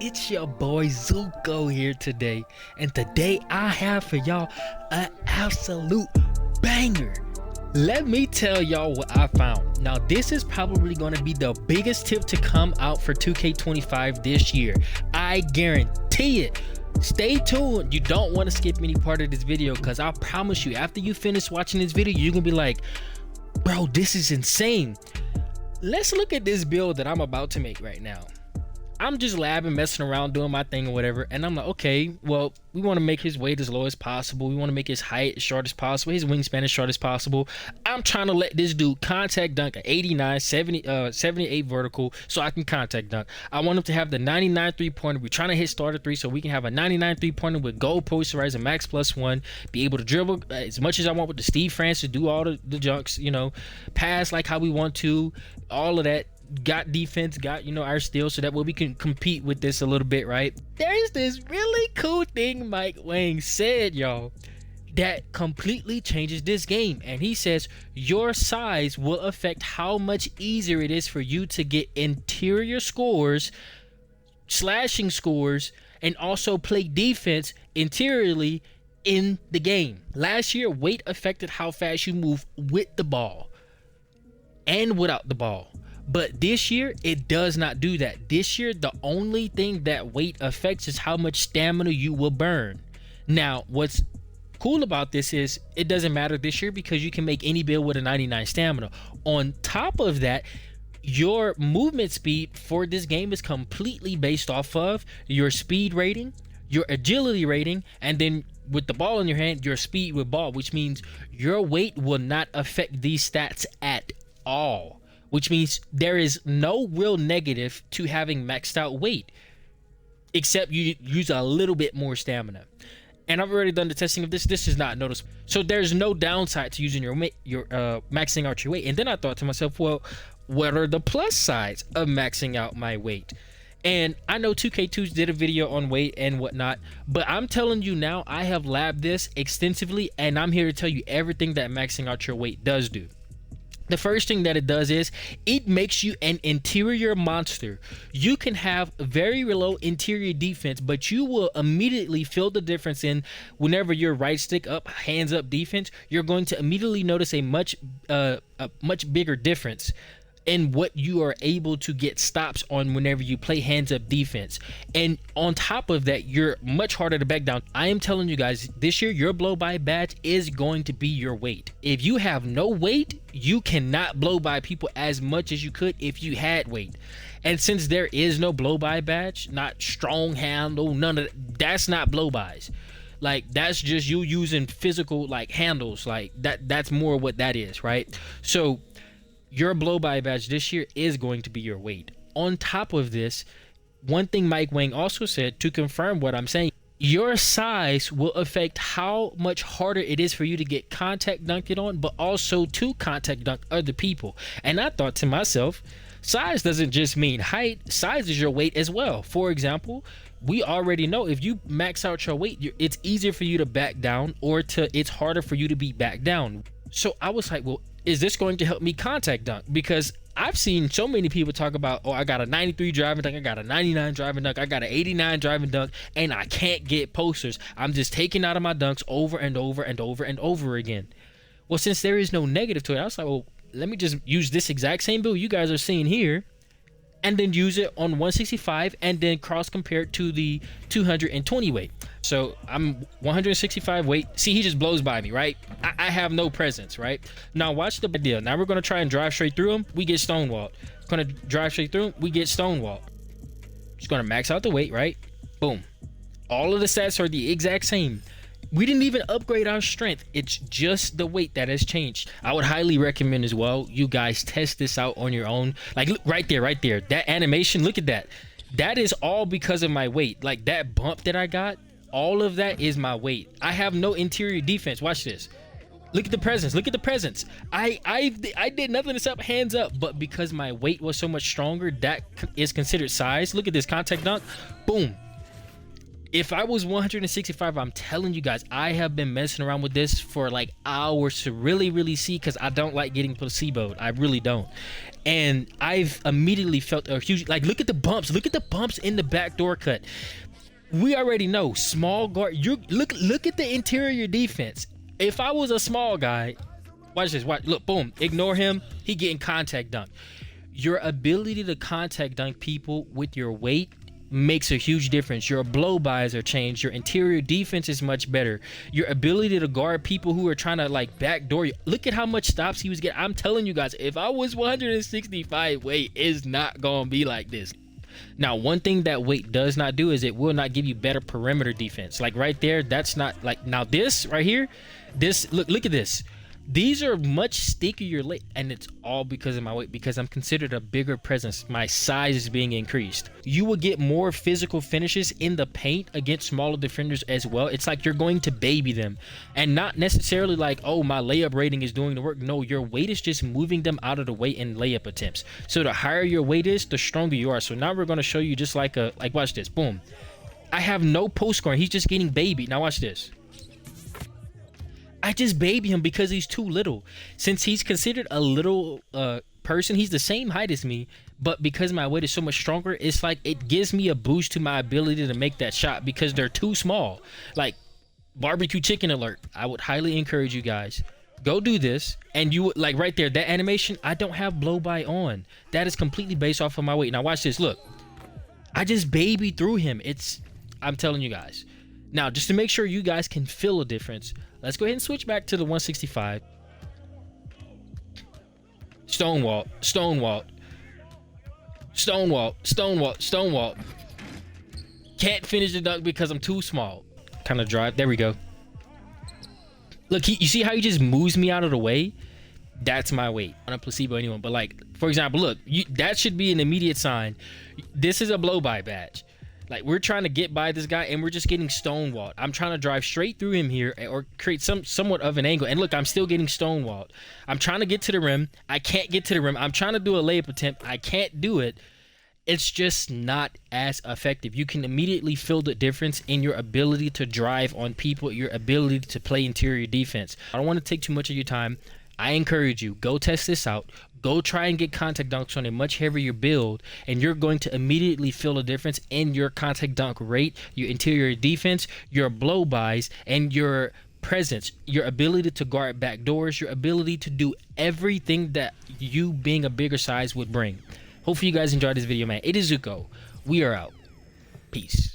It's your boy Zuko here today, and today I have for y'all an absolute banger. Let me tell y'all what I found. Now this is probably going to be the biggest tip to come out for 2K25 this year. I guarantee it. Stay tuned. You don't want to skip any part of this video, because I promise you, after you finish watching this video, you're gonna be like, bro, this is insane. Let's look at this build that I'm about to make right now. I'm just labbing, messing around, doing my thing or whatever, and I'm like, okay, well, we want to make his weight as low as possible. We want to make his height as short as possible, his wingspan as short as possible. I'm trying to let this dude contact dunk at 89, 78 vertical, so I can contact dunk. I want him to have the 99 3-pointer. We're trying to hit starter 3, so we can have a 99 3-pointer with gold posterizer, max +1, be able to dribble as much as I want with the Steve Francis, do all the junks, you know, pass like how we want to, all of that. Got defense, got, you know, our steal, so that way we can compete with this a little bit, right? There's this really cool thing Mike Wang said, y'all, that completely changes this game. And he says your size will affect how much easier it is for you to get interior scores, slashing scores, and also play defense interiorly in the game. Last year, weight affected how fast you move with the ball and without the ball. But this year, it does not do that. This year, the only thing that weight affects is how much stamina you will burn. Now, what's cool about this is it doesn't matter this year because you can make any build with a 99 stamina. On top of that, your movement speed for this game is completely based off of your speed rating, your agility rating, and then with the ball in your hand, your speed with ball, which means your weight will not affect these stats at all. Which means there is no real negative to having maxed out weight, except you use a little bit more stamina. And I've already done the testing of this. This is not noticeable. So there's no downside to using your maxing out your weight. And then I thought to myself, well, what are the plus sides of maxing out my weight? And I know 2K2s did a video on weight and whatnot, but I'm telling you now, I have labbed this extensively, and I'm here to tell you everything that maxing out your weight does do. The first thing that it does is it makes you an interior monster. You can have very low interior defense, but you will immediately feel the difference in whenever your right stick up, hands up defense, you're going to immediately notice a much bigger difference in what you are able to get stops on whenever you play hands up defense. And on top of that, you're much harder to back down. I am telling you guys, this year your blow by badge is going to be your weight. If you have no weight, you cannot blow by people as much as you could if you had weight. And since there is no blow by badge, not strong handle, none of that, that's not blow bys. Like, that's just you using physical like handles, like that's more what that is, right? So your blow by badge this year is going to be your weight. On top of this, one thing Mike Wang also said to confirm what I'm saying, your size will affect how much harder it is for you to get contact dunked on, but also to contact dunk other people. And I thought to myself, size doesn't just mean height, size is your weight as well. For example, we already know if you max out your weight, it's easier for you to back down, or it's harder for you to be back down. So I was like, well, is this going to help me contact dunk? Because I've seen so many people talk about, oh, I got a 93 driving dunk, I got a 99 driving dunk, I got an 89 driving dunk, and I can't get posters. I'm just taking out of my dunks over and over and over and over again. Well, since there is no negative to it, I was like, well, let me just use this exact same build you guys are seeing here, and then use it on 165, and then cross compare it to the 220 weight. So I'm 165 weight. See, he just blows by me, right? I have no presence, right? Now watch the deal. Now we're gonna try and drive straight through him. We get stonewalled. Gonna drive straight through him. We get stonewalled. Just gonna max out the weight, right? Boom. All of the stats are the exact same. We didn't even upgrade our strength. It's just the weight that has changed. I would highly recommend as well, you guys test this out on your own. Like, look right there. That animation, look at that. That is all because of my weight. Like, that bump that I got, all of that is my weight. I have no interior defense. Watch this. Look at the presence. I did nothing except hands up, but because my weight was so much stronger, that is considered size. Look at this contact dunk. Boom. If I was 165, I'm telling you guys, I have been messing around with this for like hours to really see, because I don't like getting placeboed. I really don't. And I've immediately felt a huge, like, look at the bumps. Look at the bumps in the backdoor cut. We already know small guard. You look at the interior defense. If I was a small guy, watch this. Watch, look, boom. Ignore him. He getting contact dunked. Your ability to contact dunk people with your weight makes a huge difference. Your blow-bys are changed. Your interior defense is much better. Your ability to guard people who are trying to like backdoor you. Look at how much stops he was getting. I'm telling you guys, if I was 165 weight, it's not gonna be like this. Now, one thing that weight does not do is it will not give you better perimeter defense. Like right there, that's not like, now this right here, this, look at this. These are much stickier late, and it's all because of my weight, because I'm considered a bigger presence. My size is being increased. You will get more physical finishes in the paint against smaller defenders as well. It's like you're going to baby them, and not necessarily like, oh, my layup rating is doing the work. No, your weight is just moving them out of the way in layup attempts. So the higher your weight is, the stronger you are. So now we're going to show you just like watch this. Boom. I have no post scoring. He's just getting babied. Now watch this. I just baby him because he's too little. Since he's considered a little person, he's the same height as me, but because my weight is so much stronger, it's like it gives me a boost to my ability to make that shot because they're too small. Like, barbecue chicken alert. I would highly encourage you guys, go do this, and you would, like right there, that animation, I don't have blow by on. That is completely based off of my weight. Now watch this. Look, I just baby through him. I'm telling you guys. Now, just to make sure you guys can feel a difference, let's go ahead and switch back to the 165. Stonewall. Can't finish the dunk because I'm too small. Kind of drive. There we go. Look, you see how he just moves me out of the way? That's my weight. I'm not placebo anyone, but like, for example, look, that should be an immediate sign. This is a blow-by badge. Like, we're trying to get by this guy and we're just getting stonewalled. I'm trying to drive straight through him here or create somewhat of an angle. And look, I'm still getting stonewalled. I'm trying to get to the rim. I can't get to the rim. I'm trying to do a layup attempt. I can't do it. It's just not as effective. You can immediately feel the difference in your ability to drive on people, your ability to play interior defense. I don't want to take too much of your time. I encourage you, go test this out. Go try and get contact dunks on a much heavier build, and you're going to immediately feel a difference in your contact dunk rate, your interior defense, your blow-bys, and your presence, your ability to guard back doors, your ability to do everything that you being a bigger size would bring. Hopefully you guys enjoyed this video, man. It is Zuko. We are out. Peace.